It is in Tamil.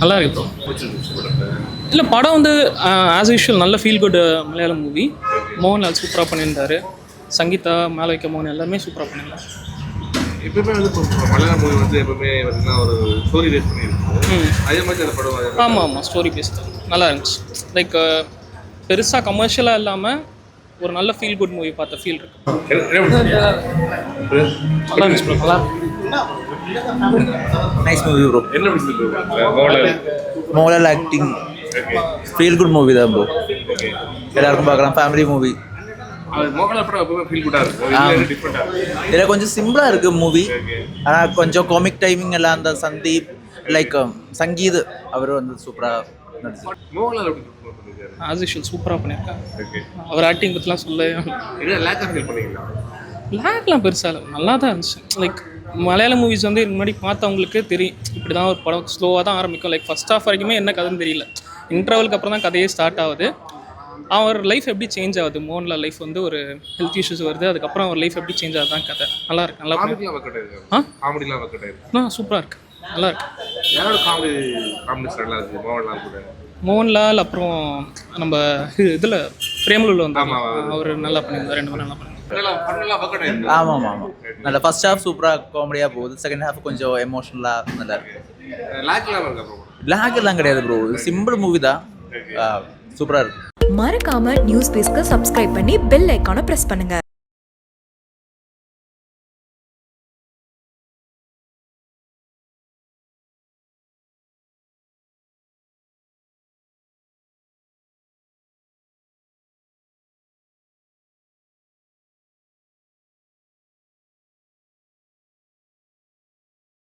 நல்லா இருக்கு ப்ரோ. இல்லை படம் வந்து ஆஸ் யூஷுவல் நல்ல feel good Malayalam movie. Mohanlal சூப்பராக பண்ணியிருந்தாரு. சங்கீதா, மேலவைக்க மோகன் எல்லாமே சூப்பராக பண்ணியிருந்தாங்க. எப்பவுமே வந்து மலையாளம் மூவி வந்து எப்பவுமே பார்த்தீங்கன்னா ஒரு ஸ்டோரி பேஸ் பண்ணியிருக்கும். அதே மாதிரி அந்த படம் ஆமாம் ஸ்டோரி பேஸ்டு நல்லா இருந்துச்சு. லைக் பெருசாக கமர்ஷியலாக இல்லாமல் ஒரு நல்ல ஃபீல் குட் மூவி பார்த்த ஃபீல் இருக்கு. நல்லா இருந்துச்சு ப்ரோ. நல்லா நைஸ் மூவி ப்ரோ. என்ன பிடிச்சிருக்கு? Mohanlal acting feel good movie தான் ப்ரோ. எல்லாருக்கும் பார்க்கலாம், ஃபேமிலி மூவி. மோகன்லால் படம் எப்பவுமே ஃபீல் குட்டாக இருக்கும். டிஃப்ரெண்டாக இருக்கும். இதில் கொஞ்சம் சிம்பிளாக இருக்குது மூவி. ஆனால் கொஞ்சம் காமிக் டைமிங் எல்லாம் அந்த சந்தீப் லைக் சங்கீத் அவர் வந்து சூப்பராக நடிச்சு. மோகன்லால் எப்படி பண்ணிருக்காரு? ஆஸ் யூஷுவல் சூப்பராக பண்ணியிருக்காங்க. அவர் ஆக்டிங் பற்றிலாம் சொல்ல லேக்காக ஃபீல் பண்ணீங்களா? லேக்லாம் பெருசாக இல்லை, நல்லா தான் இருந்துச்சு. லைக் மலையாள மூவிஸ் வந்து இதுக்கு முன்னாடி பார்த்தவங்களுக்கு தெரியும் இப்படி தான் ஒரு படம் ஸ்லோவாக தான் ஆரம்பிக்கும். லைக் ஃபர்ஸ்ட் ஹாஃப் வரைக்குமே என்ன கதைன்னு தெரியல. இன்டர்வலுக்கு அப்புறம் தான் கதையே ஸ்டார்ட் ஆகுது. அவர் லைஃப் எப்படி சேஞ்ச் ஆகுது, மோகன்லால் லைஃப் வந்து ஒரு ஹெல்த் இஷ்யூஸ் வருது, அதுக்கப்புறம் அவர் லைஃப் எப்படி சேஞ்ச் ஆகுது தான் கதை. நல்லா இருக்கு. நல்லா காமெடிலாம் ஒர்க் ஆயிருக்கு. காமெடிலாம் ஒர்க் ஆயிருக்கு. சூப்பராக இருக்கு. நல்லா இருக்கு. யாரோட காமெடிஸ் நல்லா இருக்கு? மோகன்லால் கூட. மோகன்லால் அப்புறம் நம்ம இதில் பிரேமலூரில் வந்து அவர் நல்லா பண்ணியிருந்தார். ரெண்டு பேரும் நல்லா பண்ணியிருந்தார். ஆமாம் ஆமாம் நல்ல ஃபர்ஸ்ட் ஹாஃப் சூப்பராக காமெடியாக போகுது. செகண்ட் ஹாஃப் கொஞ்சம் எமோஷனலாக நல்லா இருக்கு. லேக் எல்லாம் கிடையாது ப்ரோ. சிம்பிள் மூவி தான், சூப்பராக இருக்கு. மறக்காம நியூஸ் பேஸ்க்கு சப்ஸ்கிரைப் பண்ணி பெல் ஐகானை பிரஸ் பண்ணுங்க.